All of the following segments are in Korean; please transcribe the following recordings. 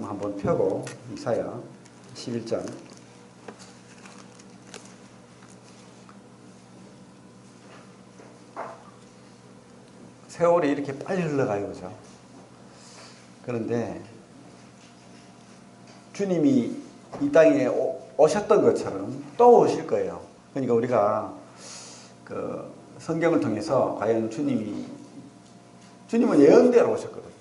말씀 한번 펴고 이사야 11장 세월이 이렇게 빨리 흘러가요, 그죠? 그런데 주님이 이 땅에 오셨던 것처럼 또 오실 거예요. 그러니까 우리가 그 성경을 통해서 과연 주님은 예언대로 오셨거든요.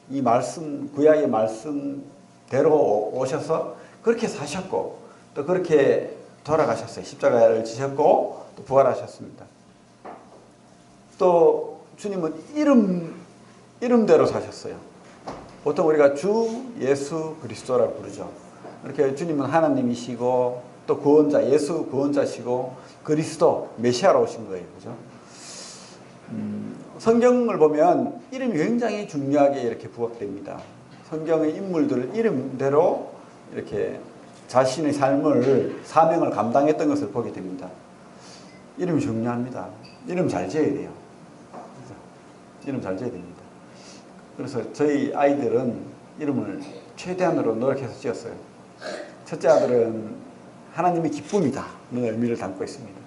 이 말씀, 구약의 말씀대로 오셔서 그렇게 사셨고 또 그렇게 돌아가셨어요. 십자가를 지셨고 또 부활하셨습니다. 또 주님은 이름대로 사셨어요. 보통 우리가 주 예수 그리스도라고 부르죠. 이렇게 주님은 하나님이시고 또 구원자, 예수 구원자시고 그리스도 메시아로 오신 거예요. 그죠? 성경을 보면 이름이 굉장히 중요하게 이렇게 부각됩니다. 성경의 인물들을 이름대로 이렇게 자신의 삶을, 사명을 감당했던 것을 보게 됩니다. 이름이 중요합니다. 이름 잘 지어야 돼요. 이름 잘 지어야 됩니다. 그래서 저희 아이들은 이름을 최대한으로 노력해서 지었어요. 첫째 아들은 하나님의 기쁨이다 는 의미를 담고 있습니다.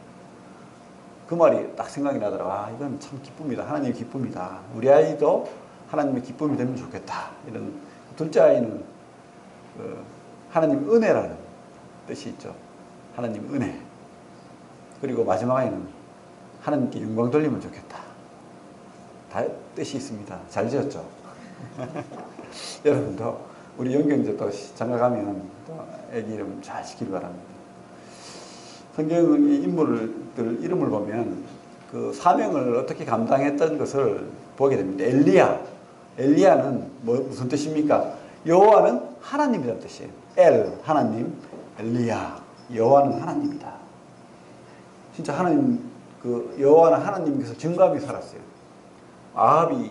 그 말이 딱 생각이 나더라고요. 아, 이건 참 기쁨이다. 하나님의 기쁨이다. 우리 아이도 하나님의 기쁨이 되면 좋겠다. 이런. 둘째 아이는 하나님 은혜라는 뜻이 있죠. 하나님 은혜. 그리고 마지막 아이는 하나님께 영광 돌리면 좋겠다. 다 뜻이 있습니다. 잘 지었죠? 여러분도 우리 영경제 또 장가가면 또 애기 이름 잘 지키기 바랍니다. 성경의 인물들 이름을 보면 그 사명을 어떻게 감당했던 것을 보게 됩니다. 엘리야는 무슨 뜻입니까? 여호와는 하나님이라는 뜻이에요. 하나님, 엘리야, 여호와는 하나님이다. 진짜 하나님, 여호와는 하나님께서 증거하며 살았어요. 아합이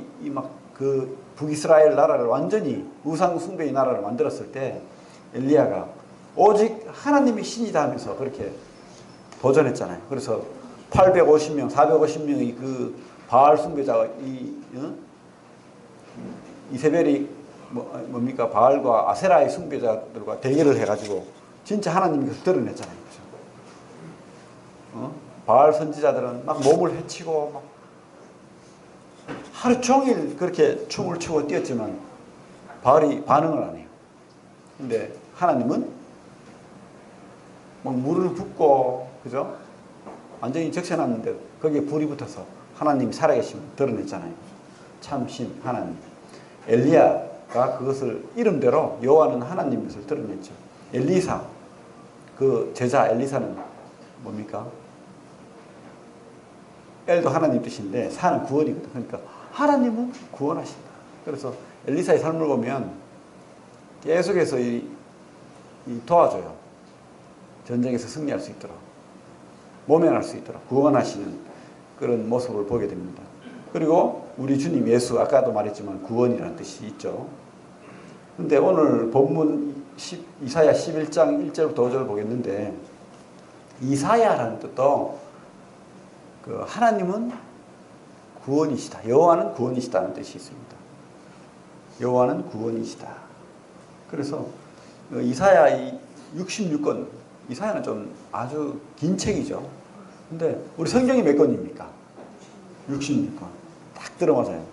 그 북이스라엘 나라를 완전히 우상 숭배의 나라를 만들었을 때 엘리야가 오직 하나님이 신이다 하면서 그렇게 도전했잖아요. 그래서 850명, 450명의 그 바알 숭배자가 이세벨이 뭡니까? 바알과 아세라의 숭배자들과 대결을 해가지고 진짜 하나님께서 드러냈잖아요. 그렇죠? 바알 선지자들은 막 몸을 해치고 막 하루 종일 그렇게 춤을 추고 뛰었지만 바알이 반응을 안 해요. 근데 하나님은 막 물을 붓고, 그죠? 완전히 적셔놨는데 거기에 불이 붙어서 하나님이 살아계심을 드러냈잖아요. 참신 하나님. 엘리야가 그것을 이름대로 여호와는 하나님 것을 드러냈죠. 엘리사, 그 제자 엘리사는 뭡니까? 엘도 하나님 뜻인데 사는 구원이거든. 그러니까 하나님은 구원하신다. 그래서 엘리사의 삶을 보면 계속해서 도와줘요. 전쟁에서 승리할 수 있도록, 모면할 수 있도록 구원하시는 그런 모습을 보게 됩니다. 그리고 우리 주님 예수, 아까도 말했지만 구원이라는 뜻이 있죠. 근데 오늘 본문 이사야 11장 1절부터 5절을 보겠는데, 이사야라는 뜻도 하나님은 구원이시다, 여호와는 구원이시다는 뜻이 있습니다. 여호와는 구원이시다. 그래서 이사야 66권, 이사야는 좀 아주 긴 책이죠. 근데 우리 성경이 몇 권입니까? 66권. 딱 들어맞아요.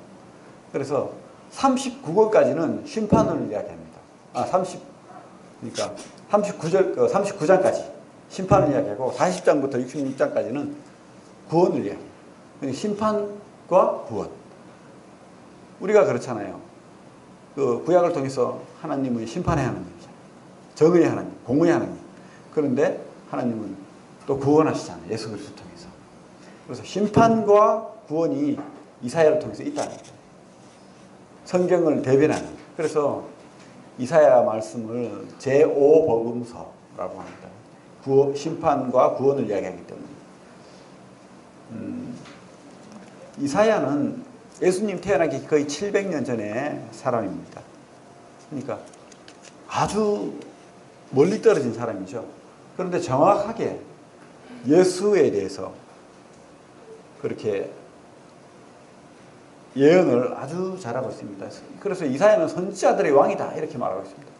그래서 39권까지는 심판을 이야기합니다. 그러니까 39장까지 심판을 이야기하고 40장부터 66장까지는 구원을 이야기해요. 심판과 구원. 우리가 그렇잖아요. 그 구약을 통해서 하나님은 심판의 하나님이잖아요. 정의의 하나님, 공의의 하나님. 그런데 하나님은 또 구원하시잖아요. 예수 그리스도 통해서. 그래서 심판과 구원이 이사야를 통해서 있다는 거예요. 성경을 대변하는. 그래서 이사야 말씀을 제5복음서라고 합니다. 심판과 구원을 이야기하기 때문에. 이사야는 예수님 태어나기 거의 700년 전에 사람입니다. 그러니까 아주 멀리 떨어진 사람이죠. 그런데 정확하게 예수에 대해서 그렇게 예언을 아주 잘하고 있습니다. 그래서 이사야는 선지자들의 왕이다 이렇게 말하고 있습니다.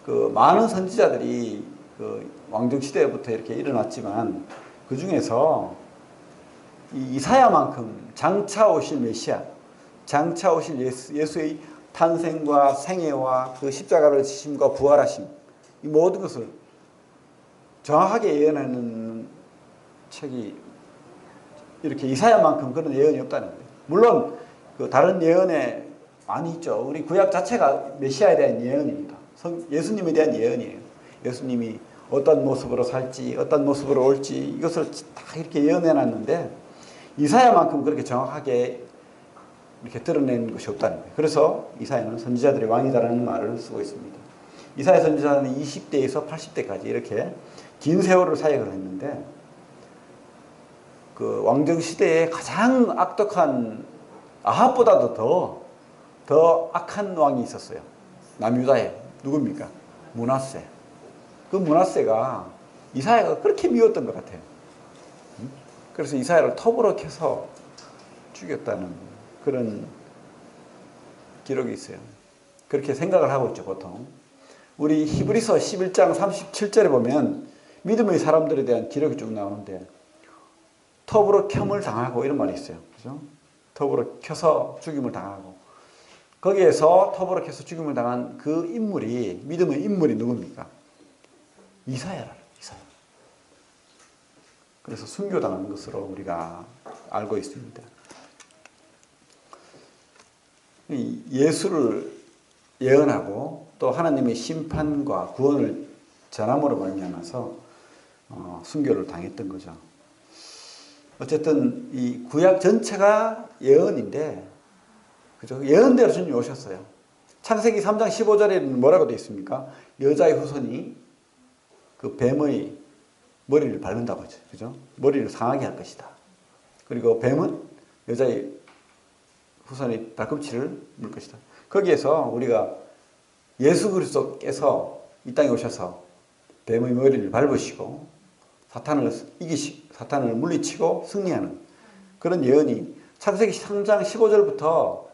그 많은 선지자들이 그 왕정 시대부터 이렇게 일어났지만 그 중에서 이 이사야만큼 장차 오실 메시아, 장차 오실 예수의 탄생과 생애와 그 십자가를 지심과 부활하심, 이 모든 것을 정확하게 예언하는 책이 이렇게 이사야만큼 그런 예언이 없다는 거예요. 물론 그 다른 예언에 많이 있죠. 우리 구약 자체가 메시아에 대한 예언입니다. 예수님에 대한 예언이에요. 예수님이 어떤 모습으로 살지, 어떤 모습으로 올지 이것을 다 이렇게 예언해 놨는데 이사야만큼 그렇게 정확하게 이렇게 드러낸 것이 없다는 거예요. 그래서 이사야는 선지자들의 왕이다라는 말을 쓰고 있습니다. 이사야 선지자는 20대에서 80대까지 이렇게 긴 세월을 사역을 했는데 그 왕정 시대에 가장 악독한 아합보다도 더 악한 왕이 있었어요. 남유다에 누굽니까? 므낫세. 그 므낫세가 이사야가 그렇게 미웠던 것 같아요. 그래서 이사야를 톱으로 켜서 죽였다는 그런 기록이 있어요. 그렇게 생각을 하고 있죠, 보통. 우리 히브리서 11장 37절에 보면 믿음의 사람들에 대한 기록이 쭉 나오는데 톱으로 켬을 당하고 이런 말이 있어요. 그죠? 톱으로 켜서 죽임을 당하고. 거기에서 톱으로 켜서 죽임을 당한 그 인물이, 믿음의 인물이 누굽니까? 이사야라. 이사야. 그래서 순교당한 것으로 우리가 알고 있습니다. 예수를 예언하고 또 하나님의 심판과 구원을 전함으로 말미암아서 순교를 당했던 거죠. 어쨌든 이 구약 전체가 예언인데, 그죠? 예언대로 주님이 오셨어요. 창세기 3장 15절에는 뭐라고 되어 있습니까? 여자의 후손이 그 뱀의 머리를 밟는다고 하죠. 그죠? 머리를 상하게 할 것이다. 그리고 뱀은 여자의 후손의 발꿈치를 물 것이다. 거기에서 우리가 예수 그리스도께서 이 땅에 오셔서 뱀의 머리를 밟으시고 사탄을 물리치고 승리하는 그런 예언이 창세기 3장 15절부터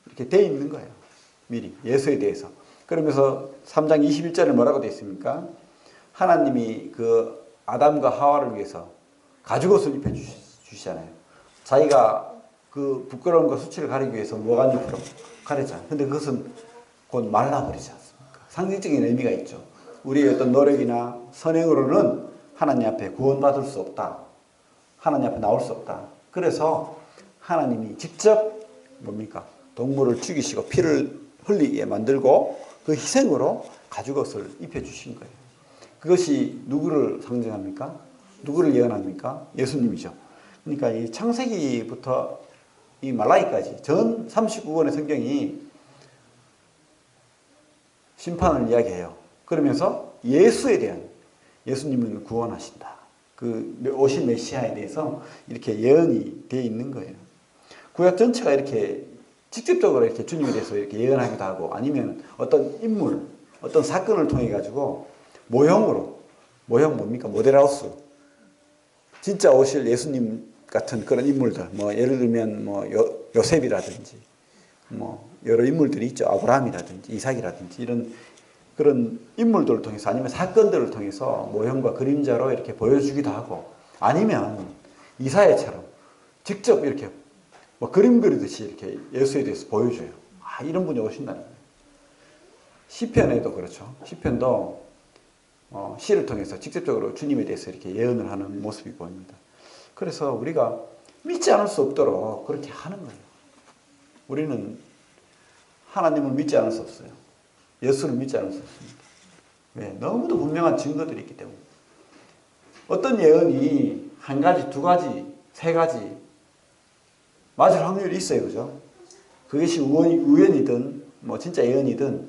이렇게 돼 있는 거예요. 미리 예수에 대해서. 그러면서 3장 21절에 뭐라고 되어 있습니까? 하나님이 그 아담과 하와를 위해서 가죽옷을 입혀 주시잖아요. 자기가 그 부끄러움과 수치를 가리기 위해서 모가잎으로 가렸잖아요. 근데 그것은 곧 말라버리지 않습니까? 상징적인 의미가 있죠. 우리의 어떤 노력이나 선행으로는 하나님 앞에 구원받을 수 없다. 하나님 앞에 나올 수 없다. 그래서 하나님이 직접 뭡니까? 동물을 죽이시고 피를 흘리게 만들고 그 희생으로 가죽옷을 입혀주신 거예요. 그것이 누구를 상징합니까? 누구를 예언합니까? 예수님이죠. 그러니까 이 창세기부터 이 말라기까지 전 39권의 성경이 심판을 이야기해요. 그러면서 예수에 대한, 예수님은 구원하신다. 그 오신 메시아에 대해서 이렇게 예언이 되어 있는 거예요. 구약 전체가 이렇게 직접적으로 이렇게 주님에 대해서 이렇게 예언하기도 하고 아니면 어떤 인물, 어떤 사건을 통해 가지고 모형 뭡니까? 모델하우스. 진짜 오실 예수님 같은 그런 인물들, 뭐 예를 들면 뭐 요셉이라든지 뭐 여러 인물들이 있죠. 아브라함이라든지 이삭이라든지 이런 그런 인물들을 통해서 아니면 사건들을 통해서 모형과 그림자로 이렇게 보여주기도 하고 아니면 이사야처럼 직접 이렇게 뭐 그림 그리듯이 이렇게 예수에 대해서 보여줘요. 아, 이런 분이 오신다는 거예요. 시편에도 그렇죠. 시편도 시를 통해서 직접적으로 주님에 대해서 이렇게 예언을 하는 모습이 보입니다. 그래서 우리가 믿지 않을 수 없도록 그렇게 하는 거예요. 우리는 하나님을 믿지 않을 수 없어요. 예수를 믿지 않을 수 없습니다. 왜? 너무도 분명한 증거들이 있기 때문에. 어떤 예언이 한 가지, 두 가지, 세 가지 맞을 확률이 있어요. 그죠? 그것이 우연이든 뭐 진짜 예언이든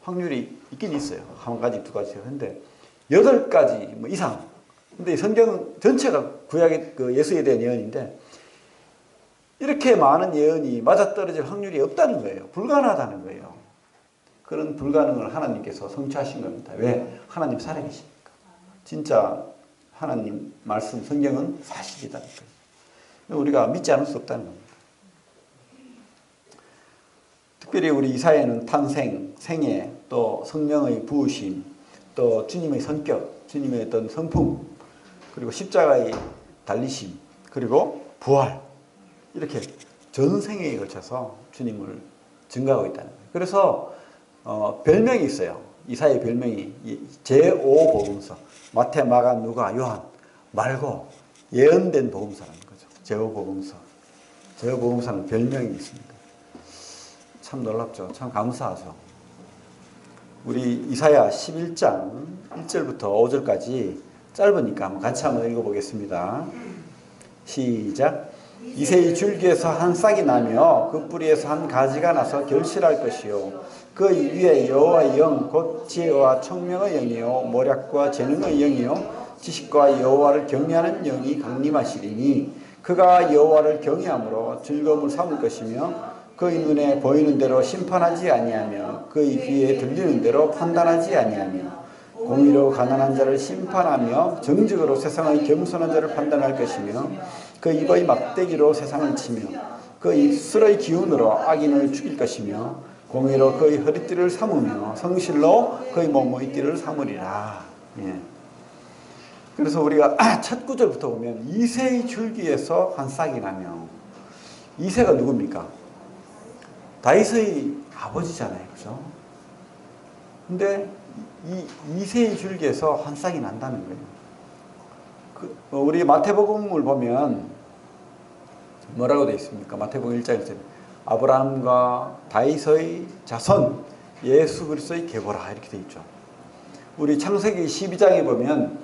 확률이 있긴 있어요. 한 가지, 두 가지. 근데 8가지 뭐 이상. 근데 성경 전체가 구약의 그 예수에 대한 예언인데 이렇게 많은 예언이 맞아떨어질 확률이 없다는 거예요. 불가능하다는 거예요. 그런 불가능을 하나님께서 성취하신 겁니다. 왜? 하나님 살아계시니까. 진짜 하나님 말씀, 성경은 사실이다는 거예요. 우리가 믿지 않을 수 없다는 겁니다. 특별히 우리 이사야는 탄생, 생애, 또 성령의 부으심, 또 주님의 성격, 주님의 어떤 성품, 그리고 십자가의 달리심, 그리고 부활, 이렇게 전생에 걸쳐서 주님을 증거하고 있다는 거예요. 그래서 별명이 있어요. 이사야의 별명이 제5복음서, 마태, 마가, 누가, 요한 말고 예언된 복음서라는 거죠. 제5복음서. 제5복음서는 별명이 있습니다. 참 놀랍죠. 참 감사하죠. 우리 이사야 11장 1절부터 5절까지 짧으니까 같이 한번 읽어보겠습니다. 시작. 이새의 줄기에서 한 싹이 나며 그 뿌리에서 한 가지가 나서 결실할 것이요 그 위에 여호와의 영 곧 지혜와 총명의 영이요 모략과 재능의 영이요 지식과 여호와를 경외하는 영이 강림하시리니 그가 여호와를 경외함으로 즐거움을 삼을 것이며 그의 눈에 보이는 대로 심판하지 아니하며 그의 귀에 들리는 대로 판단하지 아니하며 공의로 가난한 자를 심판하며 정직으로 세상의 겸손한 자를 판단할 것이며 그 입의 막대기로 세상을 치며 그 입술의 기운으로 악인을 죽일 것이며 공의로 그의 허리띠를 삼으며 성실로 그의 몸의 띠를 삼으리라. 예. 그래서 우리가 첫 구절부터 보면 이새의 줄기에서 한 싹이 나며, 이새가 누굽니까? 다윗의 아버지잖아요. 그죠? 근데 이새의 줄기에서 한 싹이 난다는 거예요. 우리 마태복음을 보면 뭐라고 되어 있습니까? 마태복음 1장에서 아브라함과 다윗의 자손 예수 그리스도의 계보라 이렇게 되어 있죠. 우리 창세기 12장에 보면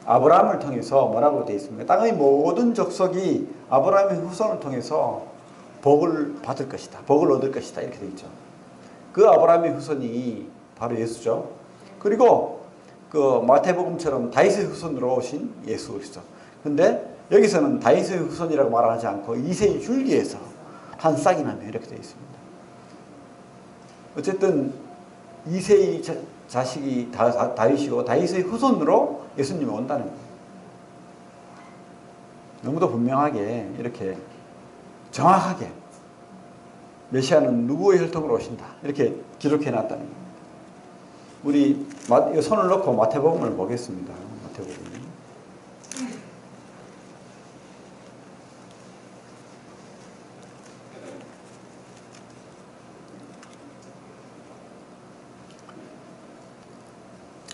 아브라함을 통해서 뭐라고 되어 있습니까? 땅의 모든 족속이 아브라함의 후손을 통해서 복을 받을 것이다. 복을 얻을 것이다. 이렇게 되어 있죠. 그 아브라함의 후손이 바로 예수죠. 그리고 그 마태복음처럼 다윗의 후손으로 오신 예수 그리스도. 근데 여기서는 다윗의 후손이라고 말하지 않고 이새의 줄기에서 한 싹이 나며 이렇게 되어 있습니다. 어쨌든 이새의 자식이 다윗이고 다윗의 후손으로 예수님이 온다는 거예요. 너무도 분명하게 이렇게 정확하게 메시아는 누구의 혈통으로 오신다 이렇게 기록해 놨다는 겁니다. 우리 손을 놓고 마태복음을 보겠습니다. 마태복음.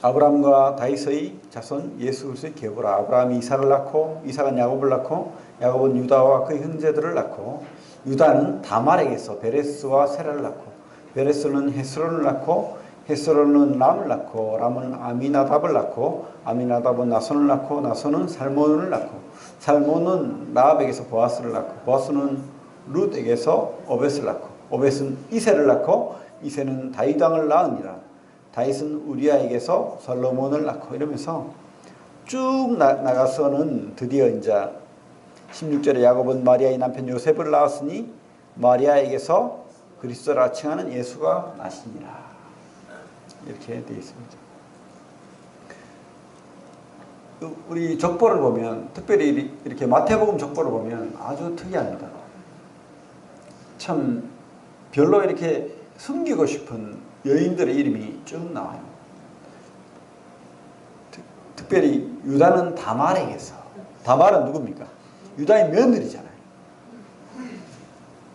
아브라함과 다윗의 자손 예수 그리스도의 계보라. 아브라함이 이삭을 낳고 이삭은 야곱을 낳고 야곱은 유다와 그의 형제들을 낳고 유다는 다말에게서 베레스와 세라를 낳고 베레스는 헤스론을 낳고 헤스론은 람을 낳고 람은 아미나답을 낳고 아미나답은 나손을 낳고 나손은 살몬을 낳고 살몬은 라합에게서 보아스를 낳고 보아스는 룻에게서 오벳을 낳고 오벳은 이새를 낳고 이새는 다윗 왕을 낳으니라. 다윗은 우리아에게서 솔로몬을 낳고 이러면서 쭉 나가서는 드디어 이제 16절에 야곱은 마리아의 남편 요셉을 낳았으니 마리아에게서 그리스도라 칭하는 예수가 나시니라. 이렇게 되어 있습니다. 우리 족보를 보면 특별히 이렇게 마태복음 족보를 보면 아주 특이합니다. 참 별로 이렇게 숨기고 싶은 여인들의 이름이 쭉 나와요. 특별히 유다는 다말에게서. 다말은 누굽니까? 유다의 며느리잖아요.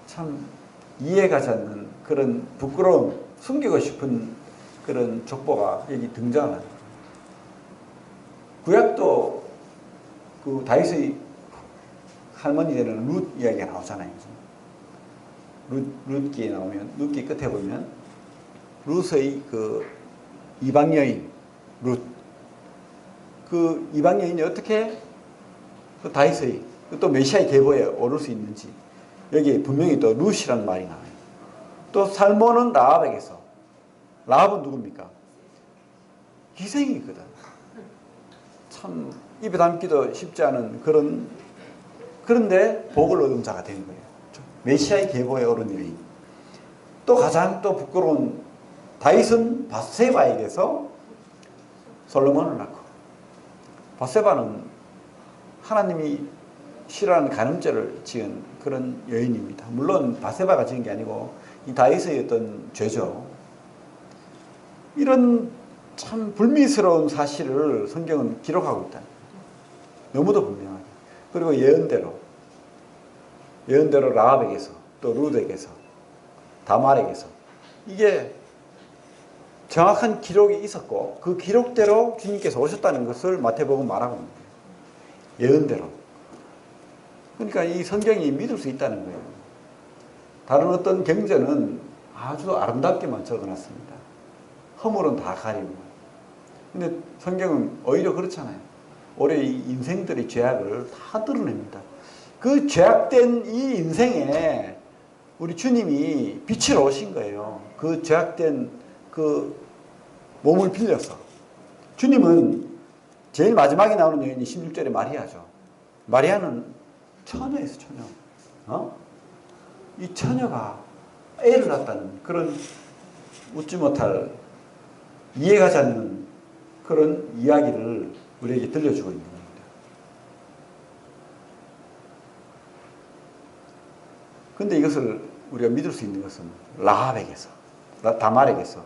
참 이해가 가지 않는 그런 부끄러운 숨기고 싶은 그런 족보가 여기 등장합니다. 구약도 그 다윗의 할머니 되는 룻 이야기가 나오잖아요. 룻기에 나오면 룻기 끝에 보면 룻의 그 이방 여인 룻, 그 이방 여인이 어떻게 그 다윗의 또 메시아의 계보에 오를 수 있는지 여기 분명히 또 룻이라는 말이 나와요. 또 살몬은 라합에게서. 라합은 누굽니까? 기생이거든. 참 입에 담기도 쉽지 않은 그런데 복을 얻은 자가 된 거예요. 메시아의 계보에 오른 여인. 또 가장 또 부끄러운 다윗은 밧세바에게서 솔로몬을 낳고, 밧세바는 하나님이 싫어하는 간음죄를 지은 그런 여인입니다. 물론 밧세바가 지은 게 아니고 이 다윗의 어떤 죄죠. 이런 참 불미스러운 사실을 성경은 기록하고 있다. 너무도 분명하게. 그리고 예언대로 라합에게서 또 룻에게서 다말에게서 이게 정확한 기록이 있었고 그 기록대로 주님께서 오셨다는 것을 마태복음 말하고 있는 거예요. 예언대로. 그러니까 이 성경이 믿을 수 있다는 거예요. 다른 어떤 경전은 아주 아름답게만 적어놨습니다. 허물은 다 가리고. 근데 성경은 오히려 그렇잖아요. 올해 이 인생들의 죄악을 다 드러냅니다. 그 죄악된 이 인생에 우리 주님이 빛으로 오신 거예요. 그 죄악된 그 몸을 빌려서. 주님은 제일 마지막에 나오는 여인이 16절에 마리아죠. 마리아는 처녀였어, 처녀. 이 처녀가 애를 낳았다는 그런 웃지 못할 이해가지 않는 그런 이야기를 우리에게 들려주고 있는 겁니다. 그런데 이것을 우리가 믿을 수 있는 것은 라합에게서, 다말에게서,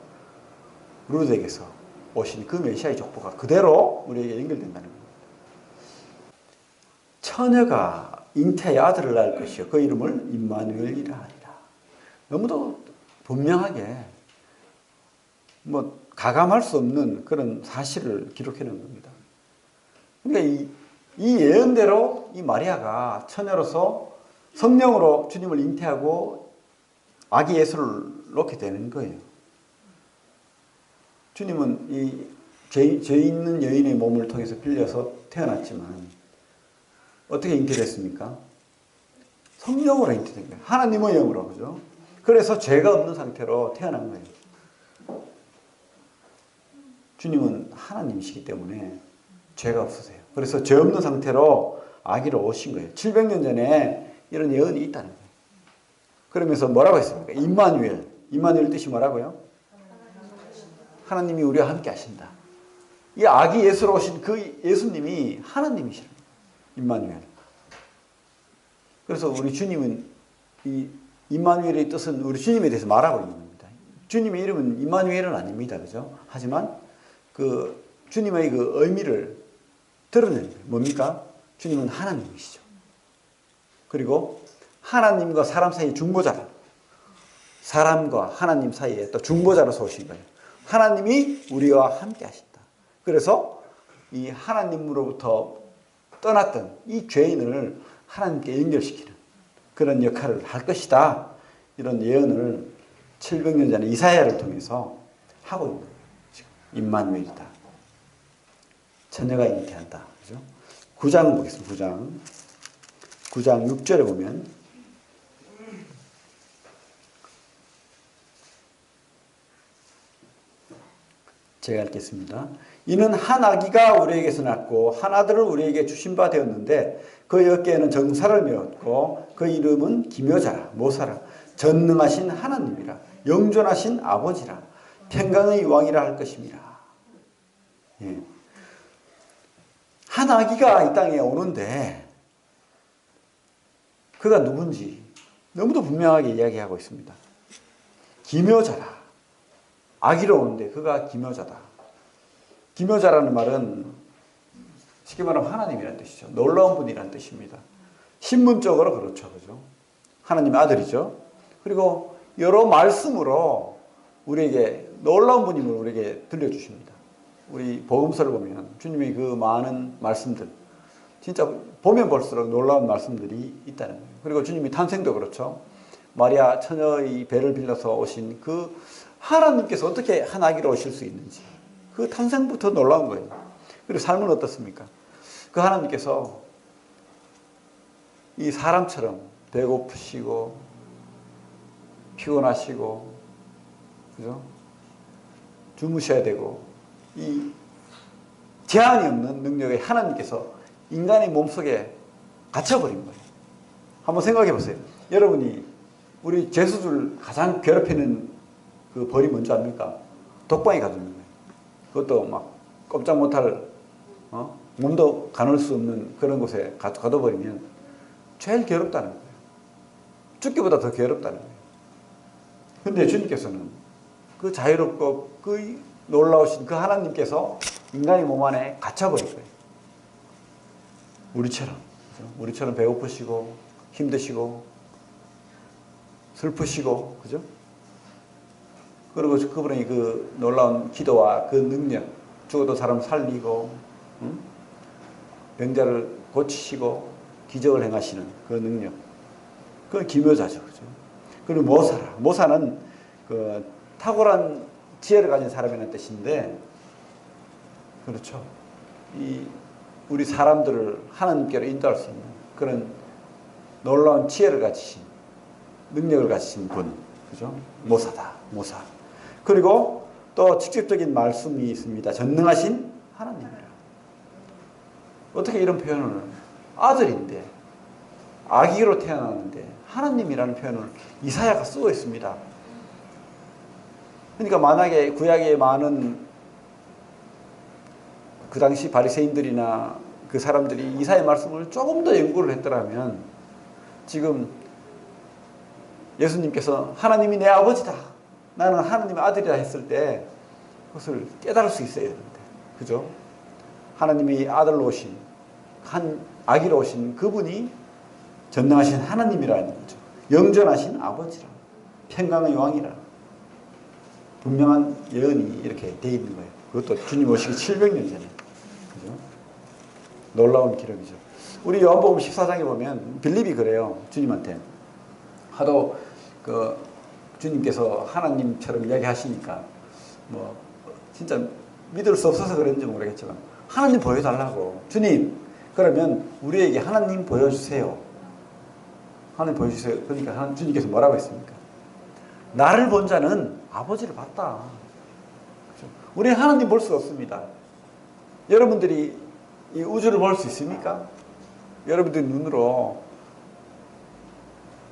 룻에게서 오신 그 메시아의 족보가 그대로 우리에게 연결된다는 겁니다. 처녀가 잉태의 아들을 낳을 것이요 그 이름을 임마누엘이라 하리라. 너무도 분명하게 가감할 수 없는 그런 사실을 기록해 놓은 겁니다. 그러니까 이 예언대로 이 마리아가 처녀로서 성령으로 주님을 잉태하고 아기 예수를 놓게 되는 거예요. 주님은 이 죄 있는 여인의 몸을 통해서 빌려서 태어났지만 어떻게 잉태됐습니까? 성령으로 잉태된 거예요. 하나님의 영으로, 그죠? 그래서 죄가 없는 상태로 태어난 거예요. 주님은 하나님이시기 때문에 죄가 없으세요. 그래서 죄 없는 상태로 아기로 오신 거예요. 700년 전에 이런 예언이 있다는 거예요. 그러면서 뭐라고 했습니까? 임마누엘. 임마누엘 뜻이 뭐라고요? 하나님이 우리와 함께 하신다. 이 아기 예수로 오신 그 예수님이 하나님이시라. 임마누엘. 그래서 우리 주님은 이 임마누엘의 뜻은 우리 주님에 대해서 말하고 있는 겁니다. 주님의 이름은 임마누엘은 아닙니다. 그죠? 하지만 그 주님의 그 의미를 드러내는 거예요. 뭡니까? 주님은 하나님이시죠. 그리고 하나님과 사람 사이의 중보자라. 사람과 하나님 사이에 또 중보자로서 오신 거예요. 하나님이 우리와 함께 하신다. 그래서 이 하나님으로부터 떠났던 이 죄인을 하나님께 연결시키는 그런 역할을 할 것이다. 이런 예언을 700년 전에 이사야를 통해서 하고 있는 거예요. 지금 임마누엘이다. 처녀가 잉태한다. 그죠? 9장 보겠습니다. 9장 6절에 보면 제가 읽겠습니다. 이는 한 아기가 우리에게서 낳고 한 아들을 우리에게 주신 바 되었는데 그의 어깨에는 정사를 메었고 그 이름은 기묘자라 모사라 전능하신 하나님이라 영존하신 아버지라 평강의 왕이라 할 것입니다. 예. 한 아기가 이 땅에 오는데 그가 누군지 너무도 분명하게 이야기하고 있습니다. 기묘자라. 아기로 오는데 그가 기묘자다. 기묘자라는 말은 쉽게 말하면 하나님이라는 뜻이죠. 놀라운 분이라는 뜻입니다. 신문적으로 그렇죠. 그죠? 하나님의 아들이죠. 그리고 여러 말씀으로 우리에게 놀라운 분임을 우리에게 들려주십니다. 우리 복음서를 보면 주님의 그 많은 말씀들 진짜 보면 볼수록 놀라운 말씀들이 있다는 거예요. 그리고 주님의 탄생도 그렇죠. 마리아 처녀의 배를 빌려서 오신 그 하나님께서 어떻게 한 아기로 오실 수 있는지 그 탄생부터 놀라운 거예요. 그리고 삶은 어떻습니까? 그 하나님께서 이 사람처럼 배고프시고 피곤하시고 그죠? 주무셔야 되고 이 제한이 없는 능력의 하나님께서 인간의 몸속에 갇혀버린 거예요. 한번 생각해 보세요. 여러분이 우리 죄수들 가장 괴롭히는 그 벌이 뭔지 압니까? 독방에 가두는 거예요. 그것도 막 꼼짝 못할 몸도 가눌 수 없는 그런 곳에 가둬버리면 제일 괴롭다는 거예요. 죽기보다 더 괴롭다는 거예요. 근데 주님께서는 그 자유롭고 그 놀라우신 그 하나님께서 인간의 몸 안에 갇혀버릴 거예요. 우리처럼. 그죠? 우리처럼 배고프시고 힘드시고 슬프시고, 그죠? 그리고 그분의 그 놀라운 기도와 그 능력, 죽어도 사람 살리고, 병자를 고치시고, 기적을 행하시는 그 능력. 그건 기묘자죠. 그죠? 그리고 모사라. 모사는 그 탁월한 지혜를 가진 사람이라는 뜻인데, 그렇죠. 우리 사람들을 하나님께로 인도할 수 있는 그런 놀라운 지혜를 가지신, 능력을 가지신 분. 그죠? 모사다. 모사. 그리고 또 직접적인 말씀이 있습니다. 전능하신 하나님이라. 어떻게 이런 표현을, 아들인데, 아기로 태어났는데 하나님이라는 표현을 이사야가 쓰고 있습니다. 그러니까 만약에 구약에 많은 그 당시 바리새인들이나 그 사람들이 이사야 말씀을 조금 더 연구를 했더라면 지금 예수님께서 하나님이 내 아버지다, 나는 하나님의 아들이다 했을 때 그것을 깨달을 수 있어야 되는데, 그죠? 하나님이 아들로 오신, 한 아기로 오신 그분이 전능하신 하나님이라는 거죠. 영전하신 아버지라, 평강의 왕이라, 분명한 예언이 이렇게 돼 있는 거예요. 그것도 주님 오시기 700년 전에. 그죠? 놀라운 기록이죠. 우리 요한복음 14장에 보면 빌립이 그래요. 주님한테. 하도 그 주님께서 하나님처럼 이야기하시니까 뭐 진짜 믿을 수 없어서 그런지 모르겠지만 하나님 보여달라고. 주님, 그러면 우리에게 하나님 보여주세요. 하나님 보여주세요. 그러니까 주님께서 뭐라고 했습니까? 나를 본 자는 아버지를 봤다. 그렇죠? 우리는 하나님 볼 수 없습니다. 여러분들이 이 우주를 볼 수 있습니까? 여러분들 눈으로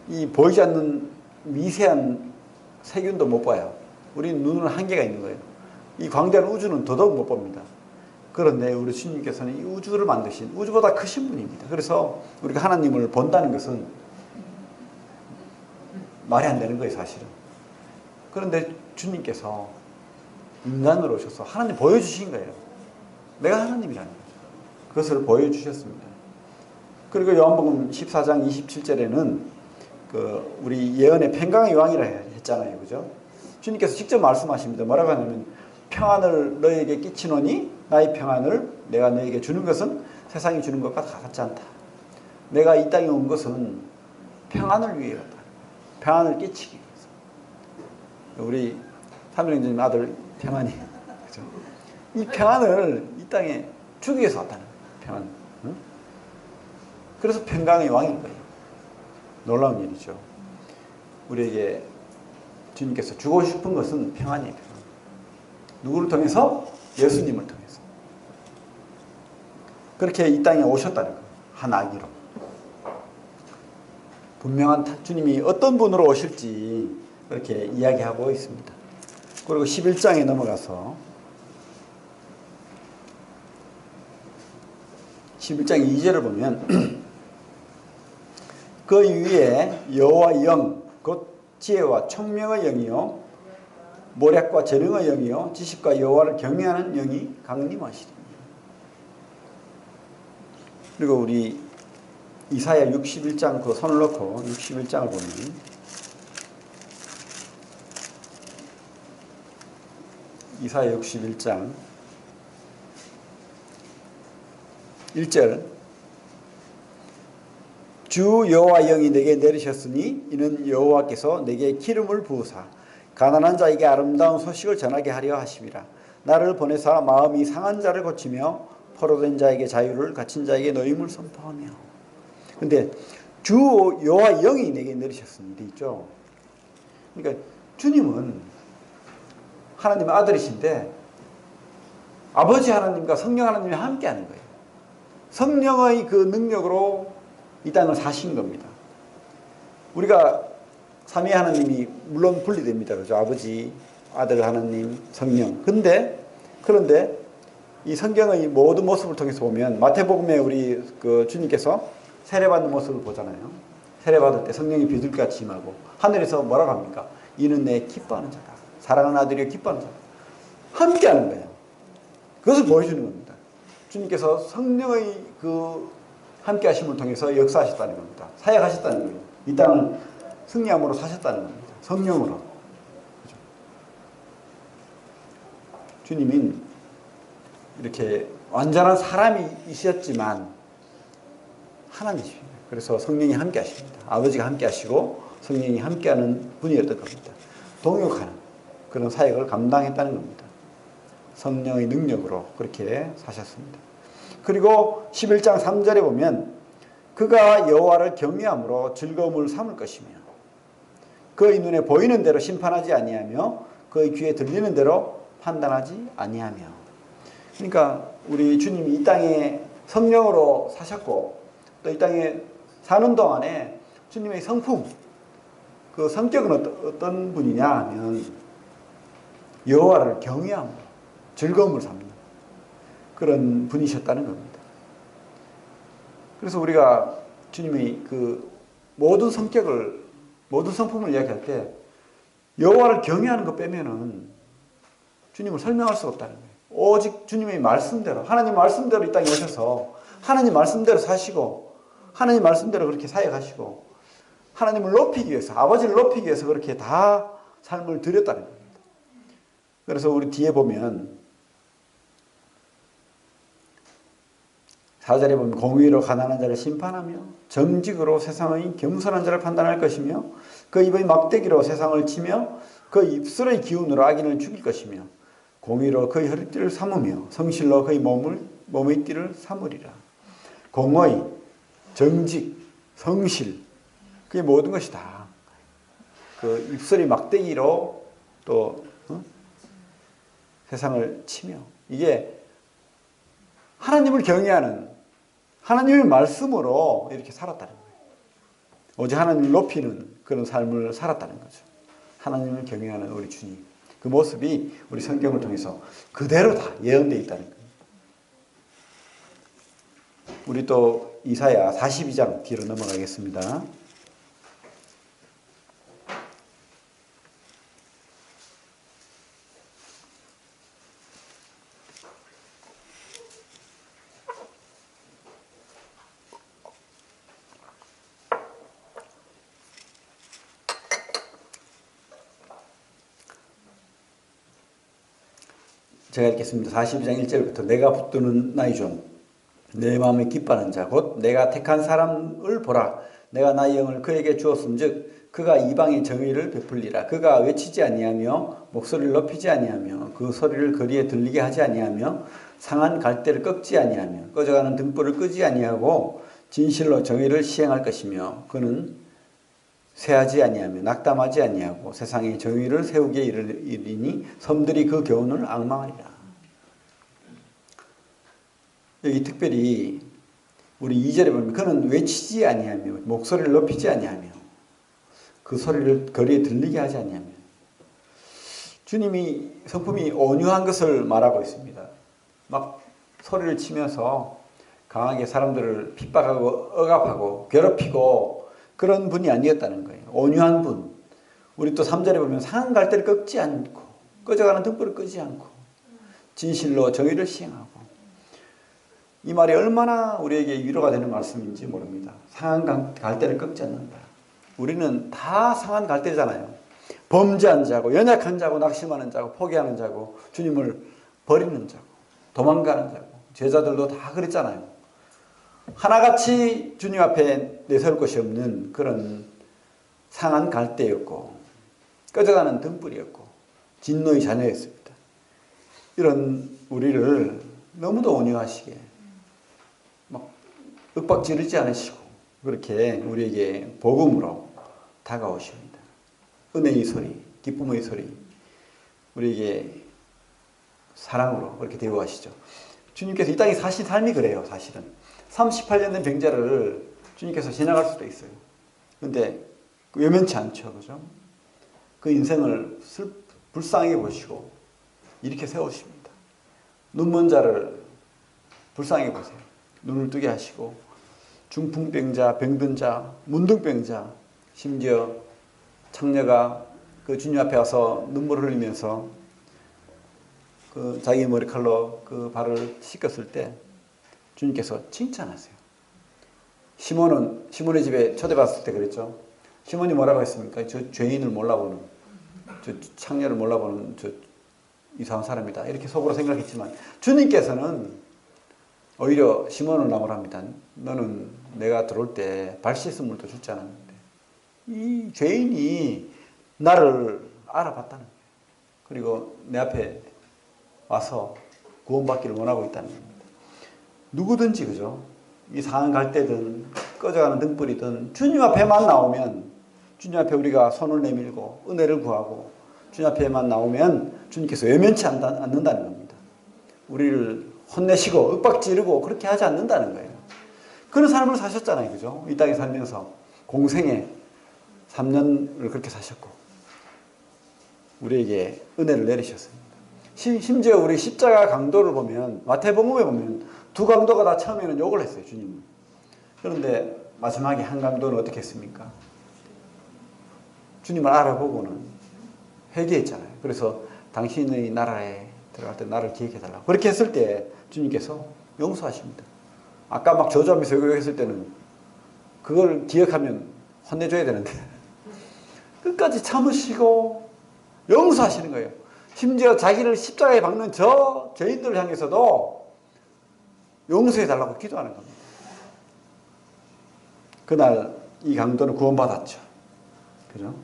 이 보이지 않는 미세한 세균도 못 봐요. 우리는 눈은 한계가 있는 거예요. 이 광대한 우주는 더더욱 못 봅니다. 그런데 우리 주님께서는 이 우주를 만드신, 우주보다 크신 분입니다. 그래서 우리가 하나님을 본다는 것은 말이 안 되는 거예요, 사실은. 그런데 주님께서 인간으로 오셔서 하나님 보여주신 거예요. 내가 하나님이라는 거죠. 그것을 보여주셨습니다. 그리고 요한복음 14장 27절에는 그 우리 예언의 평강의 왕이라 했잖아요. 그죠? 주님께서 직접 말씀하십니다. 뭐라고 하냐면 평안을 너에게 끼치노니 나의 평안을 내가 너에게 주는 것은 세상이 주는 것과 같지 않다. 내가 이 땅에 온 것은 평안을 위해 왔다. 평안을 끼치기 위해서. 우리 삼일행주님 아들 평안이, 그죠? 이 평안을 이 땅에 주기 위해서 왔다는 평안. 응? 그래서 평강의 왕인 거예요. 놀라운 일이죠. 우리에게 주님께서 주고 싶은 것은 평안이에요. 평안. 누구를 통해서? 예수님을 통해서. 그렇게 이 땅에 오셨다는 거예요. 한 아기로. 분명한 주님이 어떤 분으로 오실지 그렇게 이야기하고 있습니다. 그리고 11장에 넘어가서 11장 2절을 보면 그 위에 여호와 영, 곧 지혜와 총명의 영이요 모략과 재능의 영이요 지식과 여호와를 경외하는 영이 강림하시리니. 그리고 우리 이사야 61장 그 손을 놓고 61장을 보면 이사야 61장 1절 주 여호와 영이 내게 내리셨으니 이는 여호와께서 내게 기름을 부으사 가난한 자에게 아름다운 소식을 전하게 하려 하심이라. 나를 보내사 마음이 상한 자를 고치며 포로된 자에게 자유를 갇힌 자에게 노임을 선포하며. 근데 주 여호와 영이 내게 내리셨으니 돼 있죠. 그러니까 주님은 하나님의 아들이신데 아버지 하나님과 성령 하나님이 함께하는 거예요. 성령의 그 능력으로 이 땅을 사신 겁니다. 우리가 삼위 하나님이 물론 분리됩니다. 그죠? 아버지, 아들 하나님, 성령. 그런데 이 성경의 모든 모습을 통해서 보면 마태복음에 우리 그 주님께서 세례받는 모습을 보잖아요. 세례받을 때 성령이 비둘기같이 임하고 하늘에서 뭐라고 합니까? 이는 내 기뻐하는 자다. 사랑하는 아들이여 기뻐하는 자다. 함께하는 거예요. 그것을 보여주는 겁니다. 주님께서 성령의 그 함께하심을 통해서 역사하셨다는 겁니다. 사역하셨다는 거예요. 이 땅을 승리함으로 사셨다는 겁니다. 성령으로. 그렇죠? 주님은 이렇게 완전한 사람이셨지만 하나님이십니다. 그래서 성령이 함께 하십니다. 아버지가 함께 하시고 성령이 함께하는 분이었던 겁니다. 동역하는 그런 사역을 감당했다는 겁니다. 성령의 능력으로 그렇게 사셨습니다. 그리고 11장 3절에 보면 그가 여호와를 경외함으로 즐거움을 삼을 것이며 그의 눈에 보이는 대로 심판하지 아니하며 그의 귀에 들리는 대로 판단하지 아니하며. 그러니까 우리 주님이 이 땅에 성령으로 사셨고 또 이 땅에 사는 동안에 주님의 성품, 그 성격은 어떤 분이냐 하면 여호와를 경외함으로 즐거움을 삼는 그런 분이셨다는 겁니다. 그래서 우리가 주님의 그 모든 성격을, 모든 성품을 이야기할 때 여호와를 경외하는 것 빼면은 주님을 설명할 수가 없다는 거예요. 오직 주님의 말씀대로, 하나님 말씀대로 이 땅에 오셔서 하나님 말씀대로 사시고 하나님 말씀대로 그렇게 사역하시고 하나님을 높이기 위해서, 아버지를 높이기 위해서 그렇게 다 삶을 드렸다는 겁니다. 그래서 우리 뒤에 보면 4절에 보면 공의로 가난한 자를 심판하며 정직으로 세상의 겸손한 자를 판단할 것이며 그 입의 막대기로 세상을 치며 그 입술의 기운으로 악인을 죽일 것이며 공의로 그의 허리띠를 삼으며 성실로 그의 몸의 띠를 삼으리라. 공의, 정직, 성실, 그게 모든 것이 다 그 입술의 막대기로 또 세상을 치며, 이게 하나님을 경외하는 하나님의 말씀으로 이렇게 살았다는 거예요. 오직 하나님을 높이는 그런 삶을 살았다는 거죠. 하나님을 경외하는 우리 주님, 그 모습이 우리 성경을 통해서 그대로 다 예언되어 있다는 거예요. 우리 또 이사야 42장 뒤로 넘어가겠습니다. 제가 읽겠습니다. 42장 1절부터 내가 붙드는 나의 종, 내 마음에 기뻐하는 자, 곧 내가 택한 사람을 보라. 내가 나의 영을 그에게 주었음즉 그가 이방의 정의를 베풀리라. 그가 외치지 아니하며 목소리를 높이지 아니하며 그 소리를 거리에 들리게 하지 아니하며 상한 갈대를 꺾지 아니하며 꺼져가는 등불을 끄지 아니하고 진실로 정의를 시행할 것이며 그는 쇠하지 아니하며 낙담하지 아니하고 세상에 정의를 세우기에 이르리니 섬들이 그 교훈을 앙망하리라. 여기 특별히 우리 2절에 보면 그는 외치지 아니하며 목소리를 높이지 아니하며 그 소리를 거리에 들리게 하지 아니하며, 주님이 성품이 온유한 것을 말하고 있습니다. 막 소리를 치면서 강하게 사람들을 핍박하고 억압하고 괴롭히고 그런 분이 아니었다는 거예요. 온유한 분. 우리 또 3절에 보면 상한 갈대를 꺾지 않고 꺼져가는 등불을 끄지 않고 진실로 정의를 시행하고. 이 말이 얼마나 우리에게 위로가 되는 말씀인지 모릅니다. 상한 갈대를 꺾지 않는다. 우리는 다 상한 갈대잖아요. 범죄한 자고 연약한 자고 낙심하는 자고 포기하는 자고 주님을 버리는 자고 도망가는 자고, 제자들도 다 그랬잖아요. 하나같이 주님 앞에 내세울 것이 없는 그런 상한 갈대였고 꺼져가는 등불이었고 진노의 자녀였습니다. 이런 우리를 너무도 온유하시게 막 윽박 지르지 않으시고 그렇게 우리에게 복음으로 다가오십니다. 은혜의 소리, 기쁨의 소리, 우리에게 사랑으로 그렇게 대우하시죠. 주님께서 이 땅에 사신 삶이 그래요. 사실은 38년 된 병자를 주님께서 지나갈 수도 있어요. 근데 외면치 않죠. 그죠? 그 인생을 불쌍하게 보시고 이렇게 세우십니다. 눈먼 자를 불쌍하게 보세요. 눈을 뜨게 하시고 중풍병자, 병든 자, 문둥병자, 심지어 창녀가 그 주님 앞에 와서 눈물을 흘리면서 그 자기 머리칼로 그 발을 씻겼을 때 주님께서 칭찬하세요. 시몬의 집에 초대받았을 때 그랬죠. 시몬이 뭐라고 했습니까? 저 죄인을 몰라보는, 저 창녀를 몰라보는 저 이상한 사람이다. 이렇게 속으로 생각했지만 주님께서는 오히려 시몬을 나무랍니다. 너는 내가 들어올 때 발 씻은 물도 주지 않았는데 이 죄인이 나를 알아봤다는 거예요. 그리고 내 앞에 와서 구원받기를 원하고 있다는 겁니다. 누구든지 그죠? 이 상한 갈대든 꺼져가는 등불이든 주님 앞에만 나오면, 주님 앞에 우리가 손을 내밀고 은혜를 구하고 주님 앞에만 나오면 주님께서 외면치 않는다는 겁니다. 우리를 혼내시고 윽박지르고 그렇게 하지 않는다는 거예요. 그런 삶을 사셨잖아요. 그죠? 이 땅에 살면서 공생에 3년을 그렇게 사셨고 우리에게 은혜를 내리셨습니다. 심지어 우리 십자가 강도를 보면, 마태복음에 보면 두 강도가 다 처음에는 욕을 했어요, 주님은. 그런데 마지막에 한 강도는 어떻게 했습니까? 주님을 알아보고는 회개했잖아요. 그래서 당신의 나라에 들어갈 때 나를 기억해달라고. 그렇게 했을 때 주님께서 용서하십니다. 아까 막 저주하면서 욕했을 때는 그걸 기억하면 혼내줘야 되는데 끝까지 참으시고 용서하시는 거예요. 심지어 자기를 십자가에 박는 저 죄인들을 향해서도 용서해달라고 기도하는 겁니다. 그날 이 강도는 구원받았죠. 그죠?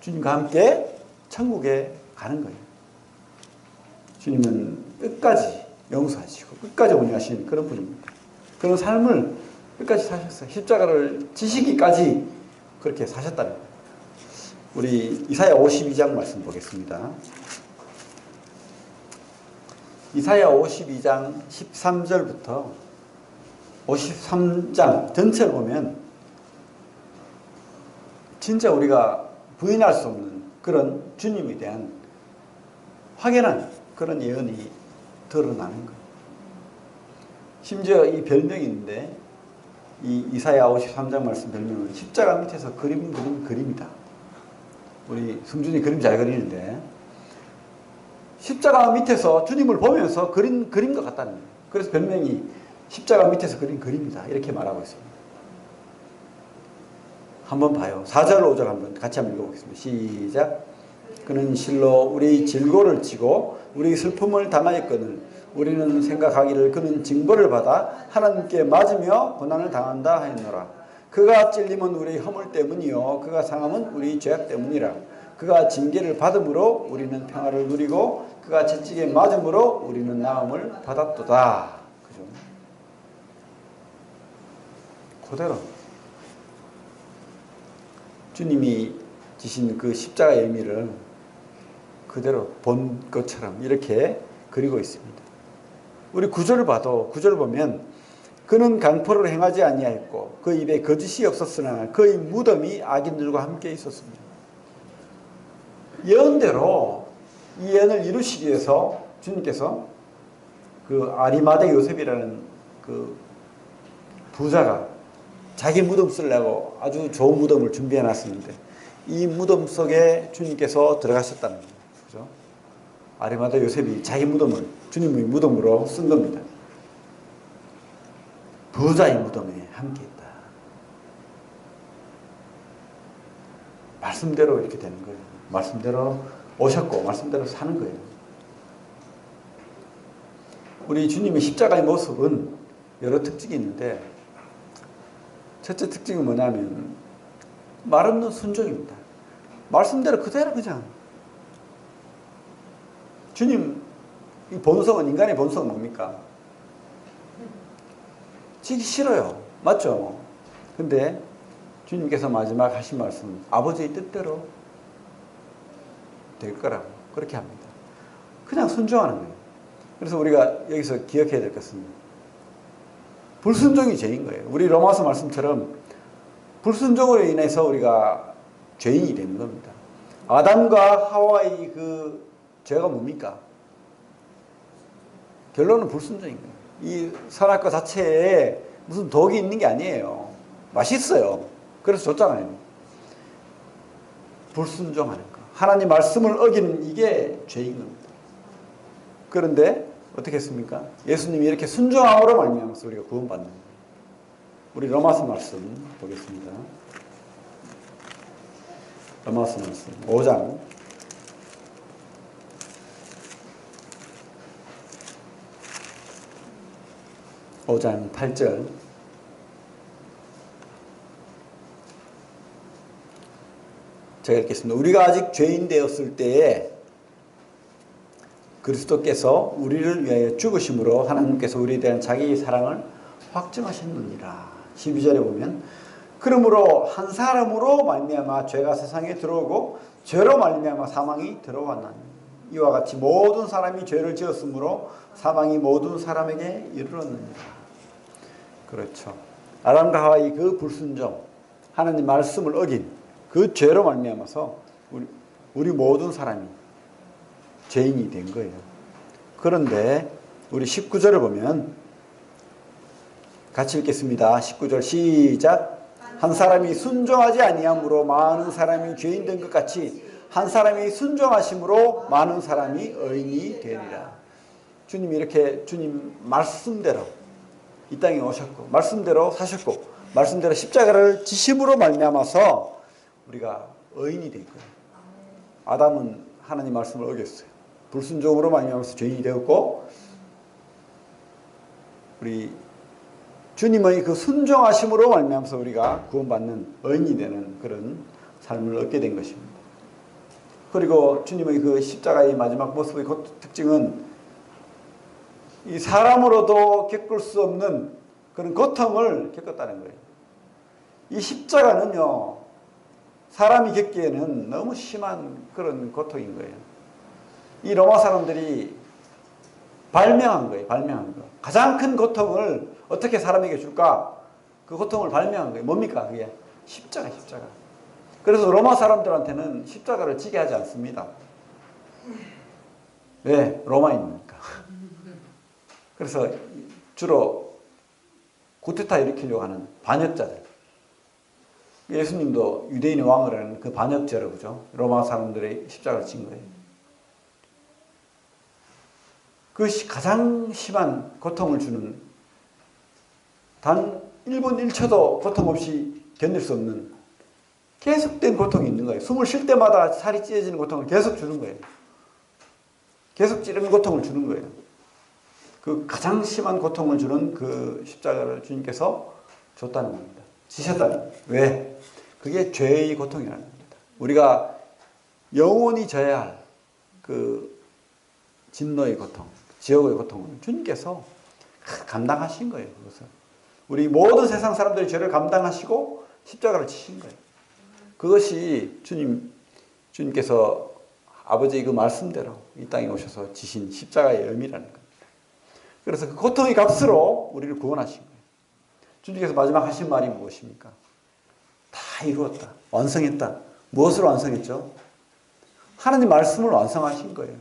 주님과 함께 천국에 가는 거예요. 주님은 끝까지 용서하시고 끝까지 온유하신 그런 분입니다. 그런 삶을 끝까지 사셨어요. 십자가를 지시기까지 그렇게 사셨다는 거예요. 우리 이사야 52장 말씀 보겠습니다. 이사야 52장 13절부터 53장 전체를 보면 진짜 우리가 부인할 수 없는 그런 주님에 대한 확연한 그런 예언이 드러나는 거예요. 심지어 이 별명이 있는데 이 이사야 53장 말씀 별명은 십자가 밑에서 그림이다. 우리 승준이 그림 잘 그리는데 십자가 밑에서 주님을 보면서 그린 그림과 같다는 거예요. 그래서 별명이 십자가 밑에서 그린 그림이다. 이렇게 말하고 있습니다. 한번 봐요. 4절, 5절 한번 같이 한번 읽어보겠습니다. 시작. 그는 실로 우리 질고를 지고 우리 슬픔을 당하였거늘 우리는 생각하기를 그는 징벌을 받아 하나님께 맞으며 고난을 당한다 하였노라. 그가 찔림은 우리 허물 때문이요 그가 상함은 우리 죄악 때문이라. 그가 징계를 받음으로 우리는 평화를 누리고 그가 채찍에 맞음으로 우리는 나음을 받았도다. 그죠? 그대로 주님이 지신 그 십자가의 의미를 그대로 본 것처럼 이렇게 그리고 있습니다. 우리 구절을 봐도, 구절을 보면 그는 강포를 행하지 아니하였고 그 입에 거짓이 없었으나 그의 무덤이 악인들과 함께 있었습니다. 예언대로 이 예언을 이루시기 위해서 주님께서 그 아리마대 요셉이라는 그 부자가 자기 무덤 쓰려고 아주 좋은 무덤을 준비해 놨었는데 이 무덤 속에 주님께서 들어가셨다는 거예요. 그죠? 아리마대 요셉이 자기 무덤을 주님의 무덤으로 쓴 겁니다. 부자의 무덤에 함께 있다. 말씀대로 이렇게 되는 거예요. 말씀대로 오셨고 말씀대로 사는 거예요. 우리 주님의 십자가의 모습은 여러 특징이 있는데 첫째 특징은 뭐냐면 말 없는 순종입니다. 말씀대로 그대로 그냥. 주님 이 본성은, 인간의 본성은 뭡니까? 지기 싫어요. 맞죠? 근데 주님께서 마지막 하신 말씀 아버지의 뜻대로 될 거라고 그렇게 합니다. 그냥 순종하는 거예요. 그래서 우리가 여기서 기억해야 될 것은 불순종이 죄인 거예요. 우리 로마서 말씀처럼 불순종으로 인해서 우리가 죄인이 되는 겁니다. 아담과 하와의 그 죄가 뭡니까? 결론은 불순종인 거예요. 이 선악과 자체에 무슨 독이 있는 게 아니에요. 맛있어요. 그래서 줬잖아요. 불순종하는 거. 하나님 말씀을 어기는 이게 죄인 겁니다. 그런데 어떻게 했습니까? 예수님이 이렇게 순종함으로 말미암아서 우리가 구원받는 거예요. 우리 로마서 말씀 보겠습니다. 로마서 말씀 5장 8절. 제가 읽겠습니다. 우리가 아직 죄인 되었을 때에 그리스도께서 우리를 위하여 죽으심으로 하나님께서 우리에 대한 자기의 사랑을 확증하셨느니라. 12절에 보면 그러므로 한 사람으로 말미암아 죄가 세상에 들어오고 죄로 말미암아 사망이 들어왔나니 이와 같이 모든 사람이 죄를 지었으므로 사망이 모든 사람에게 이르렀느니라. 그렇죠. 아담과 하와의 그 불순종, 하나님 말씀을 어긴 그 죄로 말미암아서 우리 모든 사람이 죄인이 된 거예요. 그런데 우리 19절을 보면 같이 읽겠습니다. 19절 시작. 한 사람이 순종하지 아니함으로 많은 사람이 죄인 된 것 같이 한 사람이 순종하심으로 많은 사람이 의인이 되리라. 주님이 이렇게 주님 말씀대로 이 땅에 오셨고 말씀대로 사셨고 말씀대로 십자가를 지심으로 말미암아서 우리가 의인이 된 거예요. 아담은 하나님 말씀을 어겼어요. 불순종으로 말미암아서 죄인이 되었고 우리 주님의 그 순종하심으로 말미암아서 우리가 구원받는 의인이 되는 그런 삶을 얻게 된 것입니다. 그리고 주님의 그 십자가의 마지막 모습의 특징은 이 사람으로도 겪을 수 없는 그런 고통을 겪었다는 거예요. 이 십자가는요, 사람이 겪기에는 너무 심한 그런 고통인 거예요. 이 로마 사람들이 발명한 거예요. 발명한 거. 가장 큰 고통을 어떻게 사람에게 줄까? 그 고통을 발명한 거예요. 뭡니까? 그게 십자가. 그래서 로마 사람들한테는 십자가를 지게 하지 않습니다. 왜? 로마인이니까. 그래서 주로 쿠데타 일으키려고 하는 반역자들. 예수님도 유대인의 왕을 하는 그 반역죄로 그죠? 로마 사람들의 십자가를 친 거예요. 그 가장 심한 고통을 주는 단 1분 1초도 고통 없이 견딜 수 없는 계속된 고통이 있는 거예요. 숨을 쉴 때마다 살이 찢어지는 고통을 계속 주는 거예요. 계속 찌르는 고통을 주는 거예요. 그 가장 심한 고통을 주는 그 십자가를 주님께서 줬다는 겁니다. 지셨다는 겁니다. 왜? 그게 죄의 고통이라는 겁니다. 우리가 영원히 져야 할 그 진노의 고통, 지옥의 고통을 주님께서 감당하신 거예요. 그것을. 우리 모든 세상 사람들이 죄를 감당하시고 십자가를 치신 거예요. 그것이 주님께서 아버지의 그 말씀대로 이 땅에 오셔서 지신 십자가의 의미라는 겁니다. 그래서 그 고통의 값으로 우리를 구원하신 거예요. 주님께서 마지막 하신 말이 무엇입니까? 다 이루었다. 완성했다. 무엇으로 완성했죠? 하나님 말씀을 완성하신 거예요.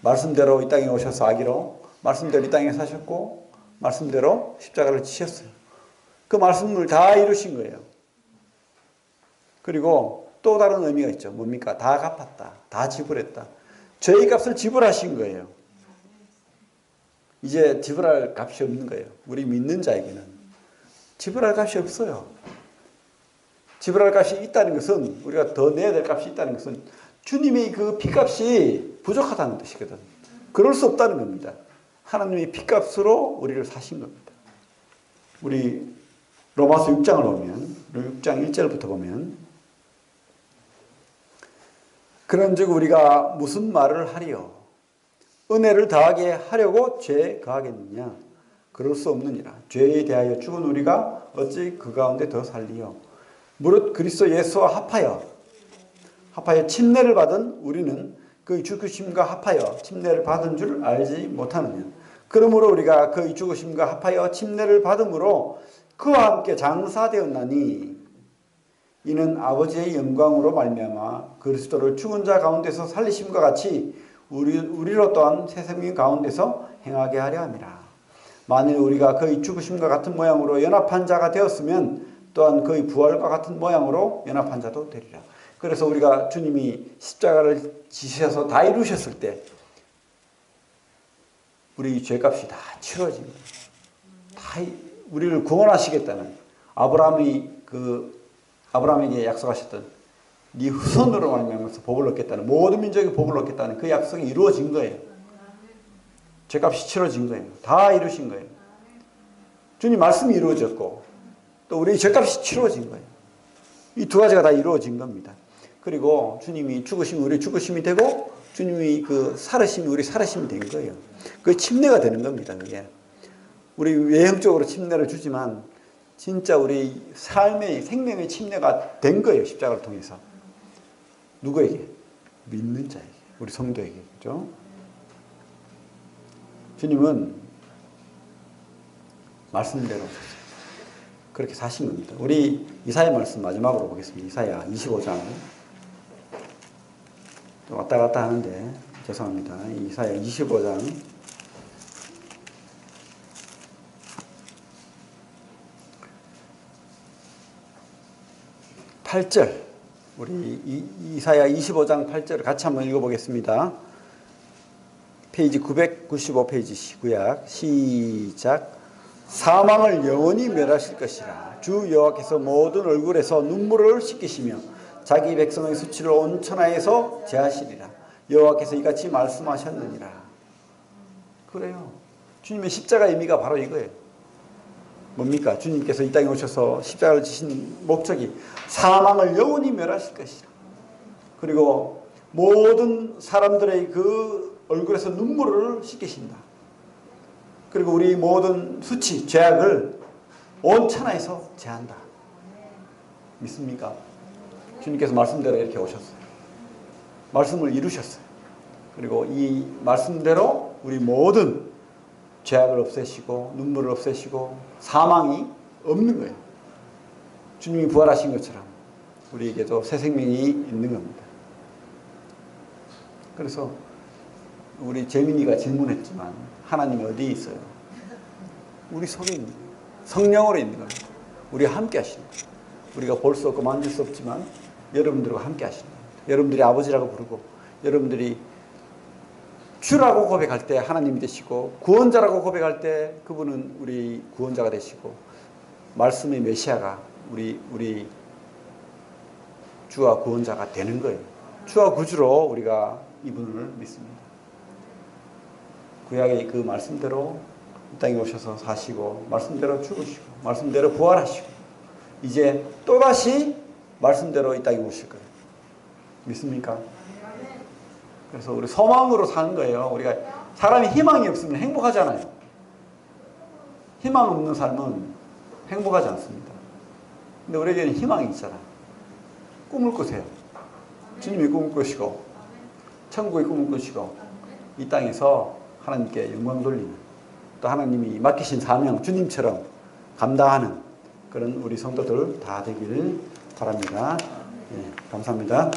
말씀대로 이 땅에 오셔서 아기로, 말씀대로 이 땅에 사셨고, 말씀대로 십자가를 지셨어요. 그 말씀을 다 이루신 거예요. 그리고 또 다른 의미가 있죠. 뭡니까? 다 갚았다. 다 지불했다. 죄의 값을 지불하신 거예요. 이제 지불할 값이 없는 거예요. 우리 믿는 자에게는. 지불할 값이 없어요. 지불할 값이 있다는 것은, 우리가 더 내야 될 값이 있다는 것은 주님의 그 피값이 부족하다는 뜻이거든. 그럴 수 없다는 겁니다. 하나님의 피값으로 우리를 사신 겁니다. 우리 로마서 6장을 보면, 6장 1절부터 보면, 그런즉 우리가 무슨 말을 하리요? 은혜를 더하게 하려고 죄에 거하겠느냐? 그럴 수 없느니라. 죄에 대하여 죽은 우리가 어찌 그 가운데 더 살리요? 무릇 그리스도 예수와 합하여 침례를 받은 우리는 그의 죽으심과 합하여 침례를 받은 줄 알지 못하느냐? 그러므로 우리가 그의 죽으심과 합하여 침례를 받음으로 그와 함께 장사되었나니 이는 아버지의 영광으로 말미암아 그리스도를 죽은 자 가운데서 살리심과 같이 우리로 또한 새 생명 가운데서 행하게 하려 함이라. 만일 우리가 그의 죽으심과 같은 모양으로 연합한 자가 되었으면 또한 그의 부활과 같은 모양으로 연합한 자도 되리라. 그래서 우리가 주님이 십자가를 지셔서 다 이루셨을 때 우리 죄값이 다 치러집니다. 다 우리를 구원하시겠다는 아브라함에게 약속하셨던 네 후손으로 말미암아서 복을 얻겠다는, 모든 민족이 복을 얻겠다는 그 약속이 이루어진 거예요. 죄값이 치러진 거예요. 다 이루신 거예요. 주님 말씀이 이루어졌고 또 우리 죄값이 치러진 거예요. 이 두 가지가 다 이루어진 겁니다. 그리고 주님이 죽으심이 우리 죽으심이 되고 주님이 그 살으심이 우리 살으심이 된 거예요. 그게 침례가 되는 겁니다. 그게 우리 외형적으로 침례를 주지만 진짜 우리 삶의 생명의 침례가 된 거예요. 십자가를 통해서. 누구에게? 믿는 자에게, 우리 성도에게. 그렇죠? 주님은 말씀대로 그렇게 사신 겁니다. 우리 이사야 말씀 마지막으로 보겠습니다. 이사야 25장. 왔다 갔다 하는데 죄송합니다. 이사야 25장 8절, 우리 이사야 25장 8절을 같이 한번 읽어보겠습니다. 페이지 995페이지 구약 시작. 사망을 영원히 멸하실 것이라. 주 여호와께서 모든 얼굴에서 눈물을 씻기시며 자기 백성의 수치를 온 천하에서 제하시리라. 여호와께서 이같이 말씀하셨느니라. 그래요. 주님의 십자가 의미가 바로 이거예요. 뭡니까? 주님께서 이 땅에 오셔서 십자가를 지신 목적이 사망을 영원히 멸하실 것이라. 그리고 모든 사람들의 그 얼굴에서 눈물을 씻기신다. 그리고 우리 모든 수치, 죄악을 온 천하에서 제한다. 믿습니까? 주님께서 말씀대로 이렇게 오셨어요. 말씀을 이루셨어요. 그리고 이 말씀대로 우리 모든 죄악을 없애시고 눈물을 없애시고 사망이 없는 거예요. 주님이 부활하신 것처럼 우리에게도 새 생명이 있는 겁니다. 그래서 우리 재민이가 질문했지만 하나님이 어디에 있어요? 우리 속에 있는 거예요. 성령으로 있는 겁니다. 우리와 함께 하시는 거예요. 우리가 볼 수 없고 만질 수 없지만 여러분들과 함께 하시는 겁니다. 여러분들이 아버지라고 부르고 여러분들이 주라고 고백할 때 하나님이 되시고 구원자라고 고백할 때 그분은 우리 구원자가 되시고 말씀의 메시아가 우리 주와 구원자가 되는 거예요. 주와 구주로 우리가 이분을 믿습니다. 구약의 그 말씀대로 이 땅에 오셔서 사시고 말씀대로 죽으시고 말씀대로 부활하시고 이제 또다시 말씀대로 이 땅에 오실 거예요. 믿습니까? 그래서 우리 소망으로 사는 거예요. 우리가 사람이 희망이 없으면 행복하지 않아요. 희망 없는 삶은 행복하지 않습니다. 근데 우리에게는 희망이 있잖아. 꿈을 꾸세요. 주님이 꿈을 꾸시고 천국의 꿈을 꾸시고 이 땅에서 하나님께 영광 돌리는 또 하나님이 맡기신 사명 주님처럼 감당하는 그런 우리 성도들 다 되기를 바랍니다. 네, 감사합니다.